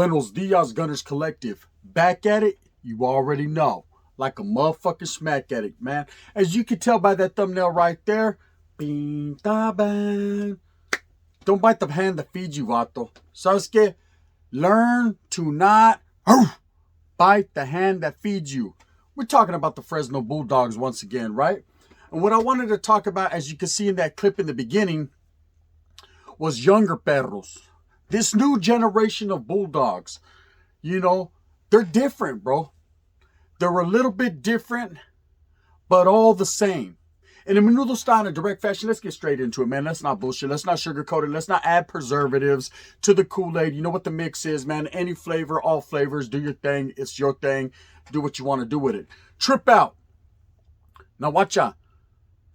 Buenos Dias Gunners Collective. Back at it, you already know. Like a motherfucking smack addict, man. As you can tell by that thumbnail right there, pintaban. Don't bite the hand that feeds you, vato. ¿Sabes qué? Learn to not bite the hand that feeds you. We're talking about the Fresno Bulldogs once again, right? And what I wanted to talk about, as you can see in that clip in the beginning, was younger perros. This new generation of Bulldogs, you know, they're different, bro. They're a little bit different, but all the same. In a menudo style, in a direct fashion, let's get straight into it, man. Let's not bullshit. Let's not sugarcoat it. Let's not add preservatives to the Kool-Aid. You know what the mix is, man. Any flavor, all flavors. Do your thing. It's your thing. Do what you want to do with it. Trip out. Now, watch out.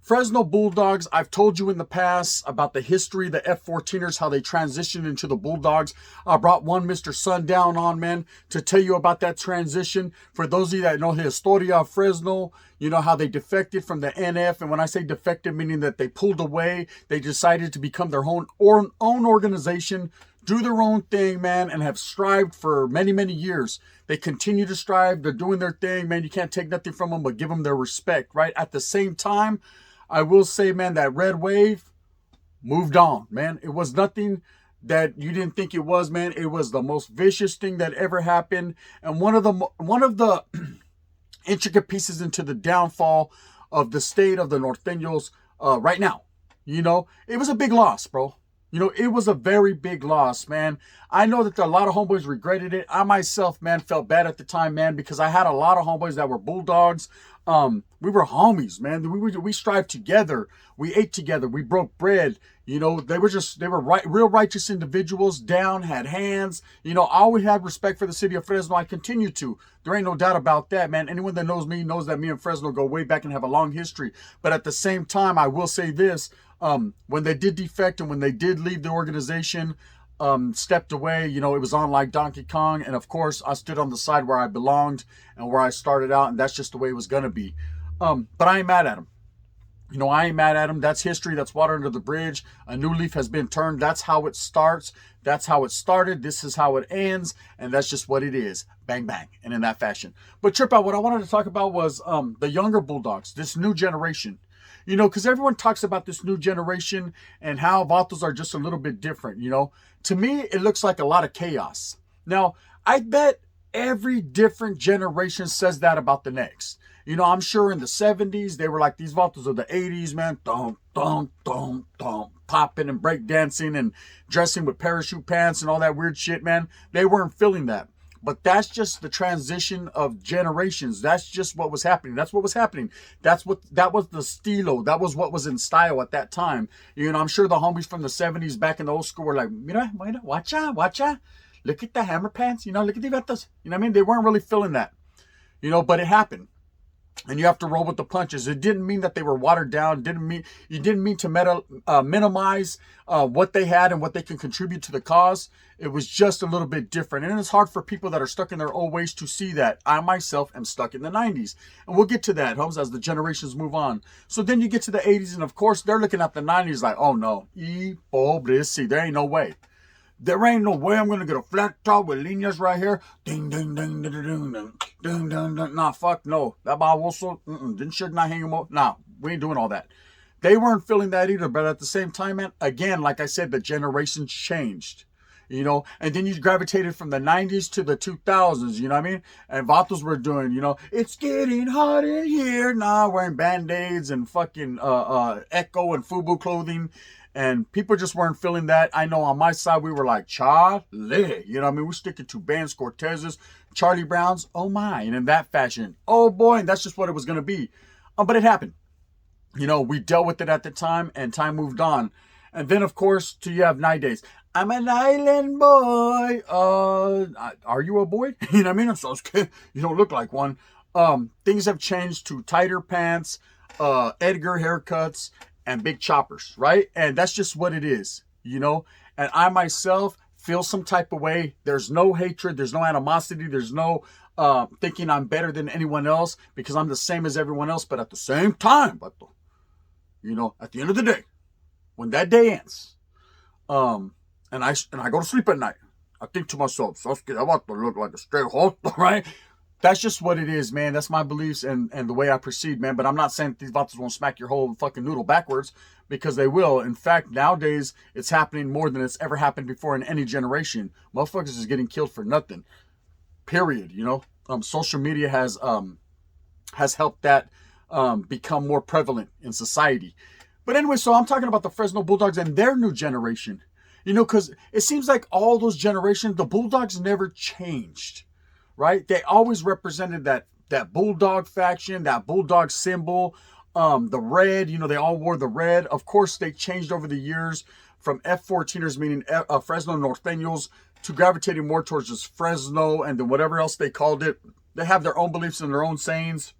Fresno Bulldogs, I've told you in the past about the history, the F-14ers, how they transitioned into the Bulldogs. I brought one Mr. Sundown on, man, to tell you about that transition. For those of you that know the Historia of Fresno, you know how they defected from the NF. And when I say defected, meaning that they pulled away, they decided to become their own organization, do their own thing, man, and have strived for many, many years. They continue to strive. They're doing their thing, man. You can't take nothing from them but give them their respect, right? At the same time, I will say, man, that red wave moved on, man. It was nothing that you didn't think it was, man. It was the most vicious thing that ever happened. And one of the intricate pieces into the downfall of the state of the Norteños right now. You know, it was a big loss, bro. You know, it was a very big loss, man. I know that a lot of homeboys regretted it. I myself, man, felt bad at the time, man, because I had a lot of homeboys that were Bulldogs. We were homies, man. We strived together. We ate together. We broke bread. You know, they were real righteous individuals, down, had hands. You know, I always had respect for the city of Fresno. I continue to. There ain't no doubt about that, man. Anyone that knows me knows that me and Fresno go way back and have a long history. But at the same time, I will say this. When they did defect and when they did leave the organization, stepped away, you know, it was on like Donkey Kong. And of course, I stood on the side where I belonged and where I started out. And that's just the way it was going to be. But I ain't mad at him. You know, I ain't mad at him. That's history. That's water under the bridge. A new leaf has been turned. That's how it starts. That's how it started. This is how it ends. And that's just what it is. Bang, bang. And in that fashion. But trip out, what I wanted to talk about was the younger Bulldogs, this new generation. You know, because everyone talks about this new generation and how vatos are just a little bit different, you know. To me, it looks like a lot of chaos. Now, I bet every different generation says that about the next. You know, I'm sure in the 70s, they were like these vatos of the 80s, man. Thump, thump, thump, thump, popping and breakdancing and dressing with parachute pants and all that weird shit, man. They weren't feeling that. But that's just the transition of generations. That's just what was happening. That's what was happening. That was the stilo. That was what was in style at that time. You know, I'm sure the homies from the 70s back in the old school were like, mira, watch out. Look at the hammer pants. You know, look at the vatos. You know what I mean? They weren't really feeling that. You know, but it happened. And you have to roll with the punches. It didn't mean that they were watered down. You didn't mean to minimize what they had and what they can contribute to the cause. It was just a little bit different. And it's hard for people that are stuck in their old ways to see that. I myself am stuck in the 90s. And we'll get to that, Holmes, as the generations move on. So then you get to the 80s, and of course, they're looking at the 90s like, oh no, pobrecito, there ain't no way. There ain't no way I'm going to get a flat top with líneas right here. Ding, ding, ding, ding, ding, ding, ding, ding, ding. Nah, fuck no. That baboso, didn't should not hang him up. Nah, we ain't doing all that. They weren't feeling that either. But at the same time, man, again, like I said, the generations changed. You know, and then you gravitated from the 90s to the 2000s, you know what I mean? And vatos were doing, you know, it's getting hot in here. Nah, wearing Band-Aids and fucking Echo and FUBU clothing. And people just weren't feeling that. I know on my side, we were like, Charlie. You know what I mean? We're sticking to Bands, Cortezes, Charlie Browns. Oh my. And in that fashion. Oh boy. And that's just what it was going to be. But it happened. You know, we dealt with it at the time and time moved on. And then, of course, you have nowadays. I'm an island boy. Are you a boy? You know what I mean? So you don't look like one. Things have changed to tighter pants, Edgar haircuts, and big choppers, right? And that's just what it is, you know? And I myself feel some type of way. There's no hatred. There's no animosity. There's no thinking I'm better than anyone else because I'm the same as everyone else. But at the same time, you know, at the end of the day, when that day ends, and I go to sleep at night, I think to myself, Sasuke, I'm about to look like a straight holster, right? That's just what it is, man. That's my beliefs and the way I proceed, man. But I'm not saying these vatos won't smack your whole fucking noodle backwards, because they will. In fact, nowadays, it's happening more than it's ever happened before in any generation. Motherfuckers is getting killed for nothing. Period. Social media has helped that become more prevalent in society. But anyway, so I'm talking about the Fresno Bulldogs and their new generation. Because it seems like all those generations, the Bulldogs never changed, right? They always represented that Bulldog faction, that Bulldog symbol, the red. They all wore the red. Of course, they changed over the years from F14ers, meaning Fresno Norteños, to gravitating more towards just Fresno and then whatever else they called it. They have their own beliefs and their own sayings.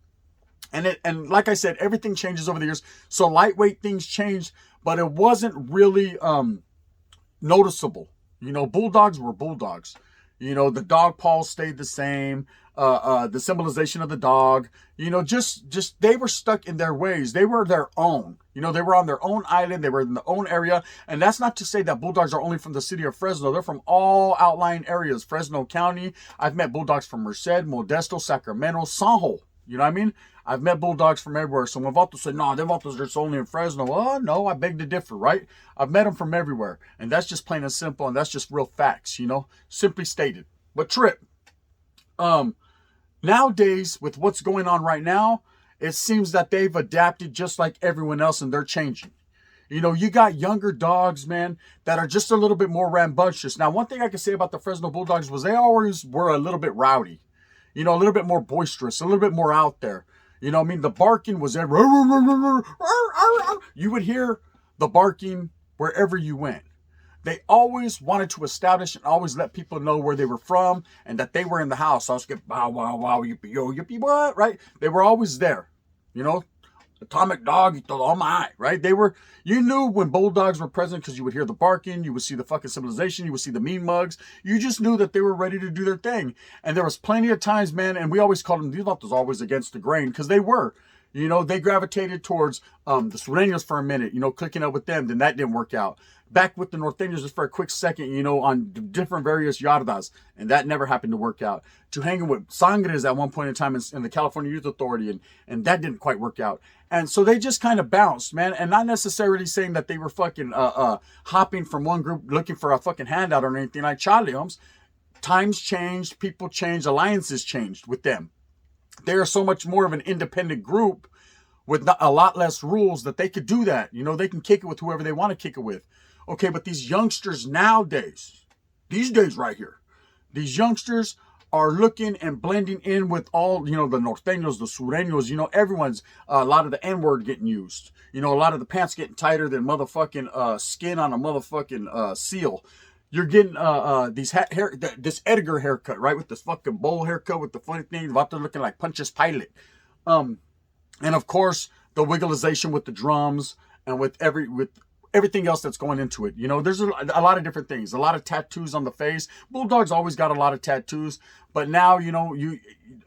And like I said, everything changes over the years. So lightweight things changed, but it wasn't really noticeable. Bulldogs were bulldogs. The dog paws stayed the same. The symbolization of the dog. Just they were stuck in their ways. They were their own. They were on their own island. They were in their own area. And that's not to say that bulldogs are only from the city of Fresno. They're from all outlying areas. Fresno County. I've met bulldogs from Merced, Modesto, Sacramento, Sanjo. You know what I mean? I've met bulldogs from everywhere. So when Vatos say, no, them Vatos are just only in Fresno. Oh, no, I beg to differ, right? I've met them from everywhere. And that's just plain and simple. And that's just real facts, simply stated. But Trip, nowadays, with what's going on right now, it seems that they've adapted just like everyone else and they're changing. You got younger dogs, man, that are just a little bit more rambunctious. Now, one thing I can say about the Fresno Bulldogs was they always were a little bit rowdy. A little bit more boisterous, a little bit more out there. The barking was everywhere. You would hear the barking wherever you went. They always wanted to establish and always let people know where they were from and that they were in the house. So I was getting bow, wow, wow, yippee, yo, yippee, what, right? They were always there, Atomic dog, oh my, right? You knew when bulldogs were present because you would hear the barking, you would see the fucking civilization, you would see the mean mugs. You just knew that they were ready to do their thing. And there was plenty of times, man, and we always called them, these vatos always against the grain, because they were. They gravitated towards the Sureños for a minute, clicking up with them. Then that didn't work out. Back with the Norteños just for a quick second, on different various yardas. And that never happened to work out. To hanging with Sangres at one point in time in the California Youth Authority. And that didn't quite work out. And so they just kind of bounced, man. And not necessarily saying that they were fucking hopping from one group looking for a fucking handout or anything like Charlie Holmes. Times changed. People changed. Alliances changed with them. They are so much more of an independent group with a lot less rules that they could do that. They can kick it with whoever they want to kick it with. Okay, but these youngsters nowadays, these days right here, these youngsters are looking and blending in with all, the Norteños, the Sureños, everyone's, a lot of the N-word getting used. A lot of the pants getting tighter than motherfucking skin on a motherfucking seal. You're getting this Edgar haircut, right? With this fucking bowl haircut with the funny thing, about to looking like Pontius Pilate. And of course, the wigglization with the drums and with everything else that's going into it. There's a lot of different things. A lot of tattoos on the face. Bulldogs always got a lot of tattoos. But now, you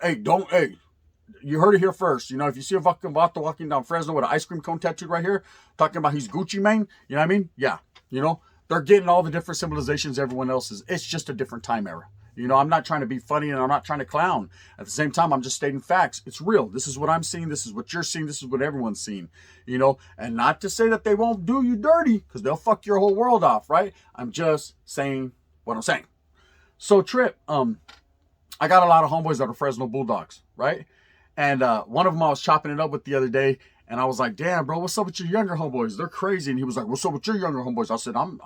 heard it here first. If you see a fucking vato walking down Fresno with an ice cream cone tattooed right here, talking about he's Gucci Mane, you know what I mean? Yeah, they're getting all the different civilizations everyone else is. It's just a different time era. I'm not trying to be funny and I'm not trying to clown. At the same time, I'm just stating facts. It's real. This is what I'm seeing. This is what you're seeing. This is what everyone's seeing. And not to say that they won't do you dirty, because they'll fuck your whole world off, right? I'm just saying what I'm saying. So Trip, I got a lot of homeboys that are Fresno Bulldogs, right? And one of them I was chopping it up with the other day. And I was like, damn, bro, what's up with your younger homeboys? They're crazy. And he was like, what's up with your younger homeboys? I said, I'm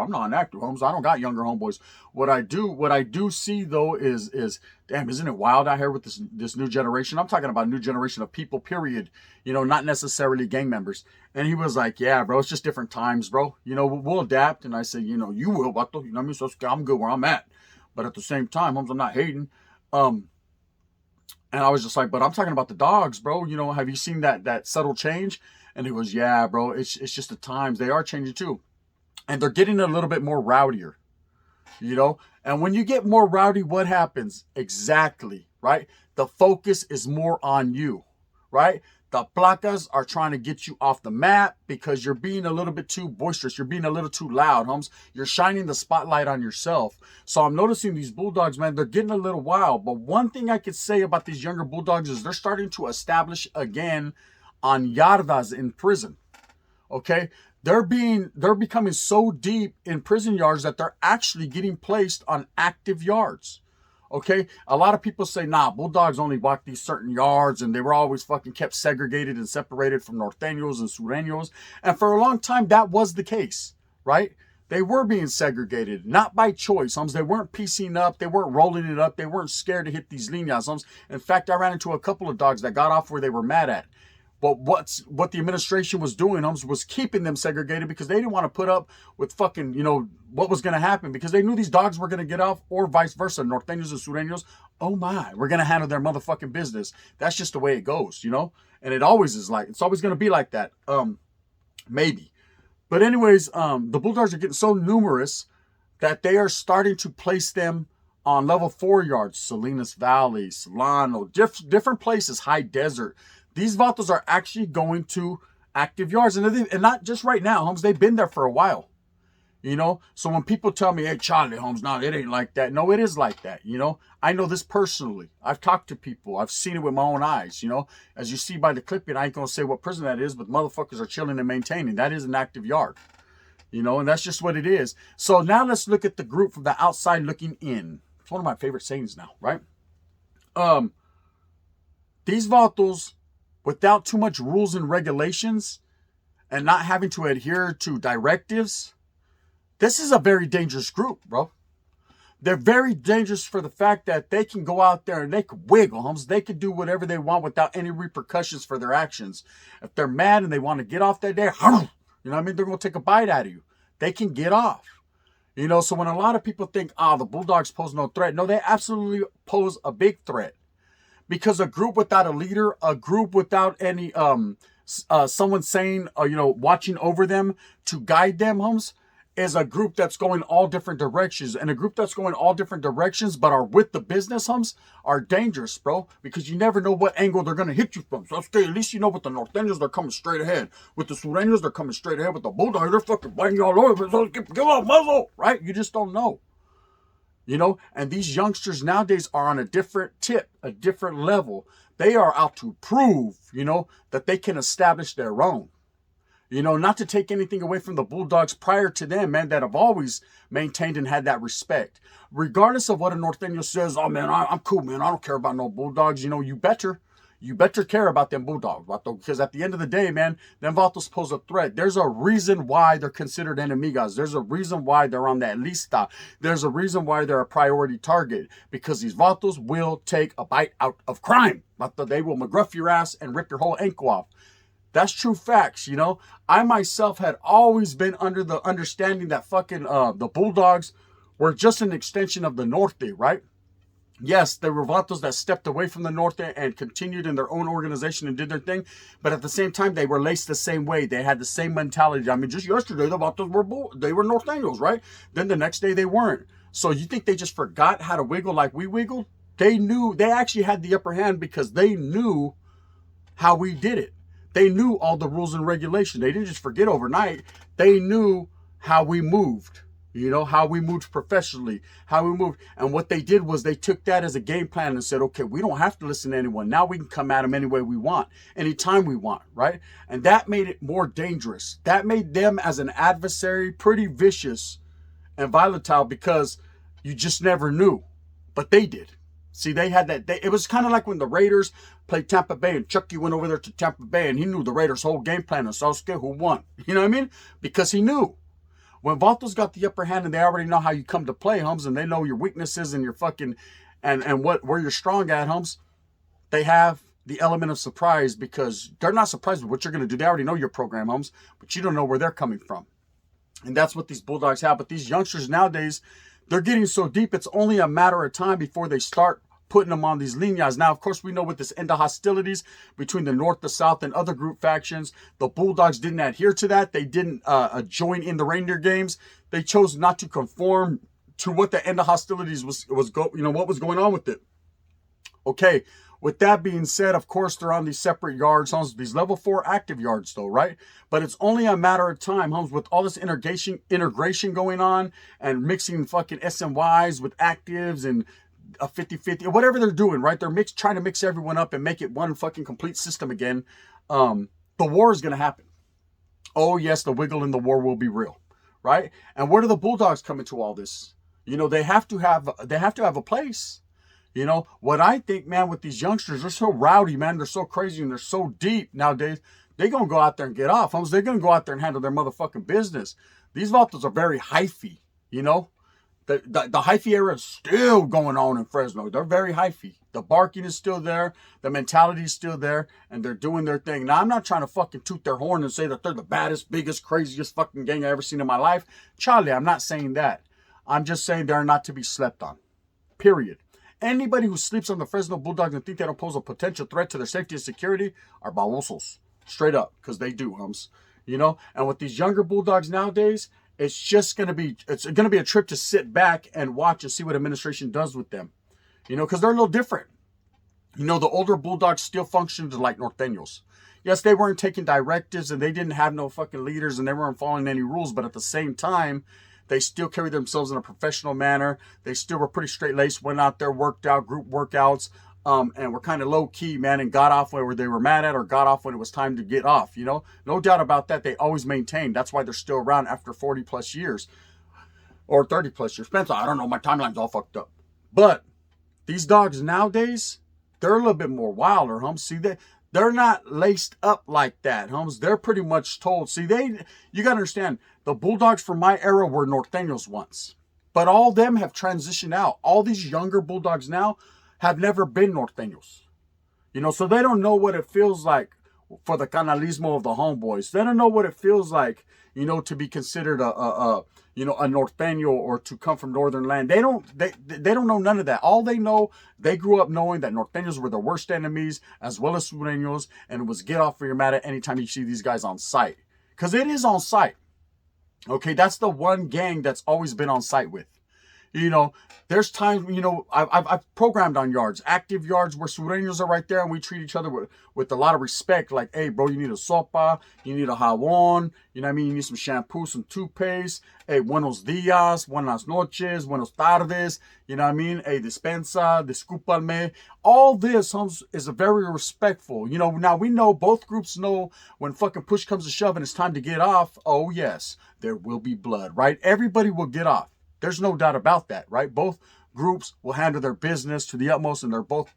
not an active homes. I don't got younger homeboys. What I do see though is damn, isn't it wild out here with this new generation? I'm talking about new generation of people, period. Not necessarily gang members. And he was like, yeah, bro, it's just different times, bro. We'll adapt. And I said, you will, vato. You know what I mean? So I'm good where I'm at. But at the same time, homes, I'm not hating. And I was just like, but I'm talking about the dogs, bro. Have you seen that subtle change? And he goes, yeah, bro, it's just the times. They are changing too. And they're getting a little bit more rowdier, And when you get more rowdy, what happens? Exactly, right? The focus is more on you, right? The placas are trying to get you off the map because you're being a little bit too boisterous. You're being a little too loud, homes. You're shining the spotlight on yourself. So I'm noticing these bulldogs, man, they're getting a little wild. But one thing I could say about these younger bulldogs is they're starting to establish again on yardas in prison. Okay? They're becoming so deep in prison yards that they're actually getting placed on active yards. Okay, a lot of people say, nah, bulldogs only walk these certain yards and they were always fucking kept segregated and separated from norteños and sureños. And for a long time, that was the case, right? They were being segregated, not by choice, homes. They weren't piecing up. They weren't rolling it up. They weren't scared to hit these líneas, homes. In fact, I ran into a couple of dogs that got off where they were mad at. But what the administration was doing, homes, was keeping them segregated because they didn't want to put up with fucking, what was going to happen, because they knew these dogs were going to get off, or vice versa. Norteños and sureños, oh my, we're going to handle their motherfucking business. That's just the way it goes, and it always is it's always going to be like that. Maybe. But anyways, the bulldogs are getting so numerous that they are starting to place them on level 4 yards, Salinas Valley, Solano, different places, high desert. These vatos are actually going to active yards. And not just right now, Holmes. They've been there for a while. So when people tell me, hey, Charlie, Holmes, no, it ain't like that. No, it is like that. I know this personally. I've talked to people. I've seen it with my own eyes. As you see by the clipping, I ain't going to say what prison that is, but motherfuckers are chilling and maintaining. That is an active yard. And that's just what it is. So now let's look at the group from the outside looking in. It's one of my favorite sayings now, right? These vatos, without too much rules and regulations and not having to adhere to directives, this is a very dangerous group, bro. They're very dangerous for the fact that they can go out there and they can wiggle, homes. They can do whatever they want without any repercussions for their actions. If they're mad and they want to get off that day, they're going to take a bite out of you. They can get off. So when a lot of people think, the bulldogs pose no threat, no, they absolutely pose a big threat. Because a group without a leader, a group without any someone saying, watching over them to guide them, homes, is a group that's going all different directions. And a group that's going all different directions but are with the business, homes, are dangerous, bro. Because you never know what angle they're going to hit you from. So at least you know with the norteños, they're coming straight ahead. With the sureños, they're coming straight ahead. With the bulldogs, they're fucking biting you all over. So give up, muzzle, right? You just don't know. And these youngsters nowadays are on a different tip, a different level. They are out to prove, that they can establish their own. Not to take anything away from the bulldogs prior to them, man, that have always maintained and had that respect. Regardless of what a norteño says, oh, man, I'm cool, man. I don't care about no bulldogs. You better care about them bulldogs, vato, because at the end of the day, man, them vatos pose a threat. There's a reason why they're considered enemigas. There's a reason why they're on that lista. There's a reason why they're a priority target, because these vatos will take a bite out of crime. Vato, they will McGruff your ass and rip your whole ankle off. That's true facts, I myself had always been under the understanding that fucking the bulldogs were just an extension of the norte, right? Yes, there were vatos that stepped away from the norte and continued in their own organization and did their thing. But at the same time, they were laced the same way. They had the same mentality. I mean, just yesterday, the vatos were norteños, right? Then the next day, they weren't. So you think they just forgot how to wiggle like we wiggled? They actually had the upper hand because they knew how we did it. They knew all the rules and regulations. They didn't just forget overnight. They knew how we moved. How we moved professionally, how we moved. And what they did was they took that as a game plan and said, okay, we don't have to listen to anyone. Now we can come at them any way we want, anytime we want, right? And that made it more dangerous. That made them as an adversary pretty vicious and volatile because you just never knew. But they did. See, they had that. It was kind of like when the Raiders played Tampa Bay and Chucky went over there to Tampa Bay and he knew the Raiders' whole game plan and Sasuke who won. You know what I mean? Because he knew. When vatos got the upper hand and they already know how you come to play, homes, and they know your weaknesses and your fucking and where you're strong at, homes, they have the element of surprise because they're not surprised with what you're going to do. They already know your program, homes, but you don't know where they're coming from. And that's what these bulldogs have. But these youngsters nowadays, they're getting so deep, it's only a matter of time before they start putting them on these líneas. Now, of course, we know with this end of hostilities between the North, the South, and other group factions, the Bulldogs didn't adhere to that. They didn't join in the reindeer games. They chose not to conform to what the end of hostilities was what was going on with it. Okay, with that being said, of course, they're on these separate yards, homes, these level 4 active yards though, right? But it's only a matter of time, homes, with all this integration going on and mixing fucking SMYs with actives and a 50-50, whatever they're doing, right? They're trying to mix everyone up and make it one fucking complete system again. The war is going to happen. Oh yes, the wiggle in the war will be real, right? And where do the Bulldogs come into all this? They have to have a place. What I think, man, with these youngsters, they're so rowdy, man. They're so crazy and they're so deep nowadays. They're going to go out there and get off. They're going to go out there and handle their motherfucking business. These vatos are very hyphy, The hyphy era is still going on in Fresno. They're very hyphy. The barking is still there. The mentality is still there. And they're doing their thing. Now, I'm not trying to fucking toot their horn and say that they're the baddest, biggest, craziest fucking gang I've ever seen in my life. Charlie, I'm not saying that. I'm just saying they're not to be slept on. Period. Anybody who sleeps on the Fresno Bulldogs and think they don't pose a potential threat to their safety and security are babosos. Straight up. Because they do, hums. And with these younger Bulldogs nowadays, it's just going to be a trip to sit back and watch and see what administration does with them. Because they're a little different. The older Bulldogs still functioned like Norteños. Yes, they weren't taking directives and they didn't have no fucking leaders and they weren't following any rules. But at the same time, they still carried themselves in a professional manner. They still were pretty straight-laced, went out there, worked out, group workouts, and were kind of low-key, man, and got off where they were mad at or got off when it was time to get off, No doubt about that. They always maintained. That's why they're still around after 40-plus years or 30-plus years. Spencer, I don't know. My timeline's all fucked up. But these dogs nowadays, they're a little bit more wilder, hums. See, they're not laced up like that, hums. They're pretty much told. See, you got to understand, the Bulldogs from my era were Norteños once. But all of them have transitioned out. All these younger Bulldogs now have never been Norteños. So they don't know what it feels like for the canalismo of the homeboys. They don't know what it feels like, to be considered a Norteño or to come from northern land. They don't know none of that. All they know, they grew up knowing that Norteños were their worst enemies as well as Sureños, and it was get off for your mat anytime you see these guys on site. Because it is on site. Okay, that's the one gang that's always been on site with. There's times, I've programmed on yards, active yards where Sureños are right there and we treat each other with a lot of respect. Like, hey, bro, you need a sopa, you need a jabón, you know what I mean? You need some shampoo, some toothpaste. Hey, buenos días, buenas noches, buenos tardes, you know what I mean? Hey, dispensa, discúlpame. All this is a very respectful. Now we know, both groups know when fucking push comes to shove and it's time to get off. Oh, yes, there will be blood, right? Everybody will get off. There's no doubt about that, right? Both groups will handle their business to the utmost, and they're both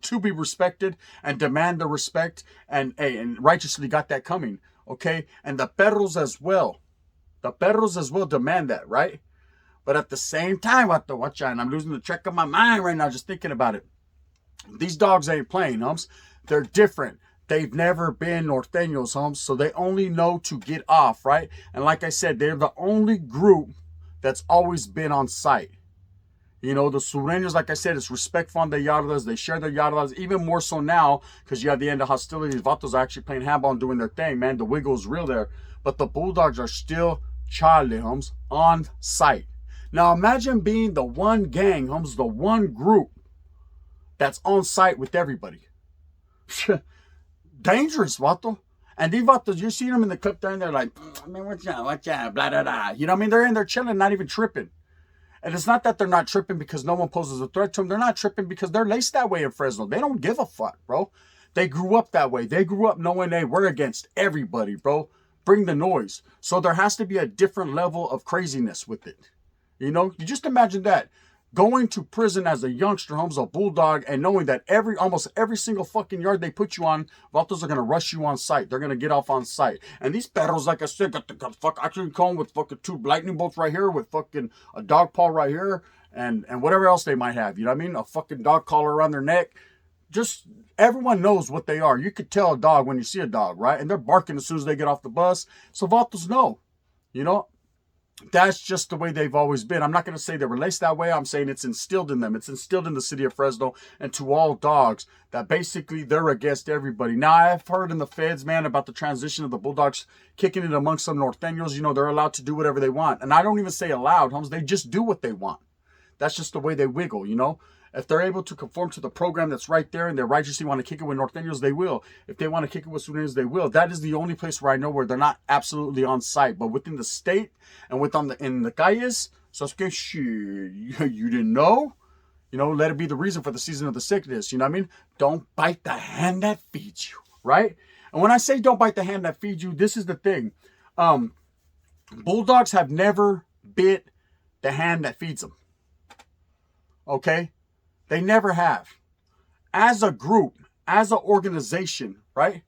to be respected and demand the respect, and righteously got that coming, okay? And the perros as well. The perros as well demand that, right? But at the same time, watch out, and I'm losing the track of my mind right now just thinking about it. These dogs ain't playing, hums. They're different. They've never been Norteños, hums, so they only know to get off, right? And like I said, they're the only group that's always been on site. The Sureños, like I said, it's respectful on the yardas. They share their yardas, even more so now, because you have the end of hostilities. Vatos are actually playing handball and doing their thing, man. The wiggle is real there. But the Bulldogs are still Charlie, hums, on site. Now imagine being the one gang, hums, the one group that's on site with everybody. Dangerous, vato. And these vatos, you see them in the clip there, and they're like, man, what's up, blah, blah, blah. You know what I mean? They're in there chilling, not even tripping. And it's not that they're not tripping because no one poses a threat to them. They're not tripping because they're laced that way in Fresno. They don't give a fuck, bro. They grew up that way. They grew up knowing they were against everybody, bro. Bring the noise. So there has to be a different level of craziness with it. You just imagine that. Going to prison as a youngster, homes, a Bulldog, and knowing that almost every single fucking yard they put you on, vatos are going to rush you on site. They're going to get off on site. And these perros, like I said, got the fuck action cone with fucking 2 lightning bolts right here, with fucking a dog paw right here, and whatever else they might have. You know what I mean? A fucking dog collar around their neck. Just, everyone knows what they are. You could tell a dog when you see a dog, right? And they're barking as soon as they get off the bus. So vatos know. That's just the way they've always been. I'm not going to say they were laced that way. I'm saying it's instilled in them. It's instilled in the city of Fresno and to all dogs that basically they're against everybody. Now, I've heard in the feds, man, about the transition of the Bulldogs kicking it amongst some Norteños. They're allowed to do whatever they want. And I don't even say allowed, homes. They just do what they want. That's just the way they wiggle, If they're able to conform to the program that's right there and they righteously want to kick it with Norteños, they will. If they want to kick it with Sureños, they will. That is the only place where I know where they're not absolutely on site. But within the state and in the calles, so it's okay, shit, you didn't know? You know, let it be the reason for the season of the sickness. You know what I mean? Don't bite the hand that feeds you, right? And when I say don't bite the hand that feeds you, this is the thing. Bulldogs have never bit the hand that feeds them. Okay? They never have. As a group, as an organization, right?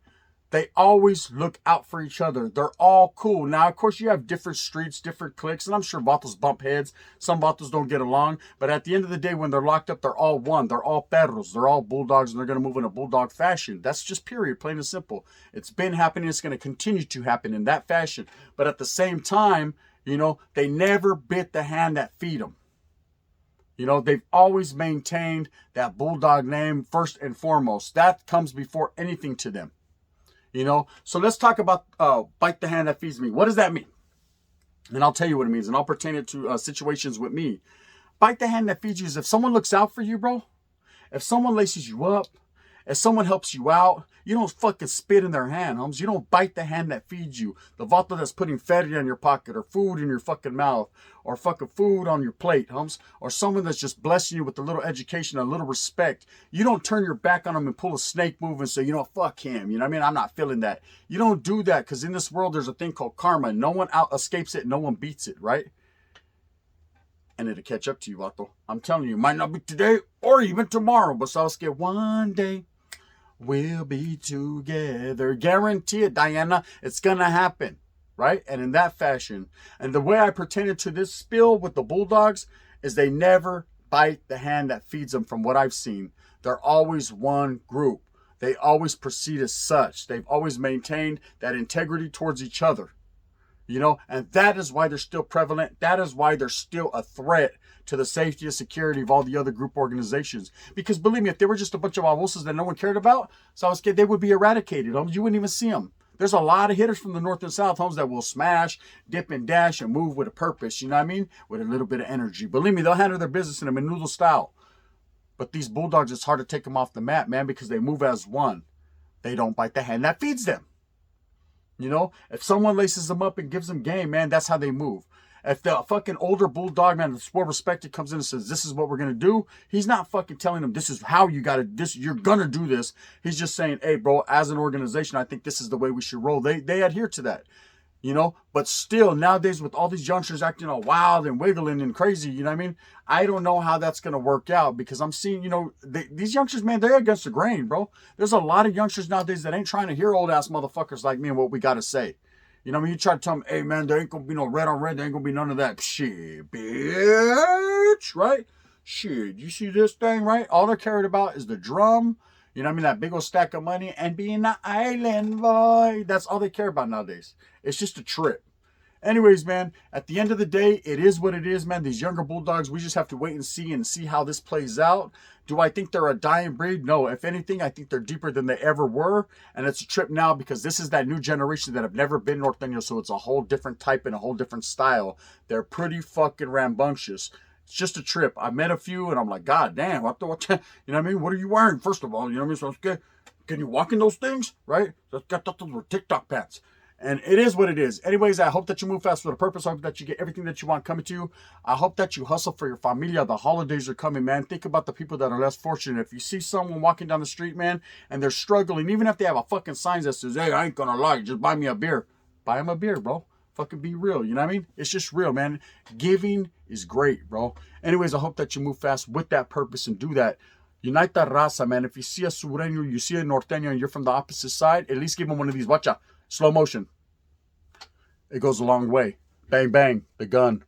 They always look out for each other. They're all cool. Now, of course, you have different streets, different cliques, and I'm sure vatos bump heads. Some vatos don't get along. But at the end of the day, when they're locked up, they're all one. They're all perros. They're all bulldogs, and they're going to move in a bulldog fashion. That's just period, plain and simple. It's been happening. It's going to continue to happen in that fashion. But at the same time, you know, they never bit the hand that feed them. You know, they've always maintained that bulldog name first and foremost. That comes before anything to them. You know, so let's talk about bite the hand that feeds me. What does that mean? And I'll tell you what it means, and I'll pertain it to situations with me. Bite the hand that feeds you is if someone looks out for you, bro. If someone laces you up, if someone helps you out, you don't fucking spit in their hand, homes. You don't bite the hand that feeds you. The vato that's putting feria in your pocket or food in your fucking mouth or fucking food on your plate, homes. Or someone that's just blessing you with a little education, a little respect. You don't turn your back on them and pull a snake move and say, you know, fuck him. You know what I mean? I'm not feeling that. You don't do that because in this world, there's a thing called karma. No one out escapes it. No one beats it, right? And it'll catch up to you, vato. I'm telling you, it might not be today or even tomorrow, but so I'll skip one day. We'll be together. Guarantee it, Diana. It's going to happen, right? And in that fashion. And the way I pertain to this spill with the Bulldogs is they never bite the hand that feeds them from what I've seen. They're always one group. They always proceed as such. They've always maintained that integrity towards each other. You know, and that is why they're still prevalent. That is why they're still a threat to the safety and security of all the other group organizations. Because believe me, if they were just a bunch of awosas that no one cared about, so I was kidding, they would be eradicated. You wouldn't even see them. There's a lot of hitters from the north and south homes that will smash, dip and dash, and move with a purpose. You know what I mean? With a little bit of energy. Believe me, they'll handle their business in a menudo style. But these Bulldogs, it's hard to take them off the map, man, because they move as one. They don't bite the hand that feeds them. You know, if someone laces them up and gives them game, man, that's how they move. If the fucking older bulldog, man, the sport respected comes in and says, this is what we're going to do, he's not fucking telling them this is how you got to, you're going to do this. He's just saying, hey, bro, as an organization, I think this is the way we should roll. They adhere to that, you know, but still nowadays with all these youngsters acting all wild and wiggling and crazy, you know what I mean? I don't know how that's going to work out because I'm seeing, you know, these youngsters, man, they're against the grain, bro. There's a lot of youngsters nowadays that ain't trying to hear old ass motherfuckers like me and what we got to say. You know what I mean? You try to tell them, hey, man, there ain't going to be no red on red. There ain't going to be none of that. Shit, bitch, right? Shit, you see this thing, right? All they're caring about is the drum, you know what I mean? That big old stack of money and being an island boy. That's all they care about nowadays. It's just a trip. Anyways, man, at the end of the day, it is what it is, man. These younger Bulldogs, we just have to wait and see how this plays out. Do I think they're a dying breed? No. If anything, I think they're deeper than they ever were. And it's a trip now because this is that new generation that have never been Norteño. So it's a whole different type and a whole different style. They're pretty fucking rambunctious. It's just a trip. I met a few and I'm like, God damn, what, you know what I mean? What are you wearing, first of all? You know what I mean? So it's good. Can you walk in those things? Right? That's got those TikTok pants. And it is what it is. Anyways, I hope that you move fast with a purpose. I hope that you get everything that you want coming to you. I hope that you hustle for your familia. The holidays are coming, man. Think about the people that are less fortunate. If you see someone walking down the street, man, and they're struggling, even if they have a fucking sign that says, hey, I ain't gonna lie, just buy me a beer. Buy them a beer, bro. Fucking be real. You know what I mean? It's just real, man. Giving is great, bro. Anyways, I hope that you move fast with that purpose and do that. Unite the raza, man. If you see a Sureño, you see a Norteño, and you're from the opposite side, at least give them one of these. Watcha. Slow motion. It goes a long way. Bang, bang. The gun.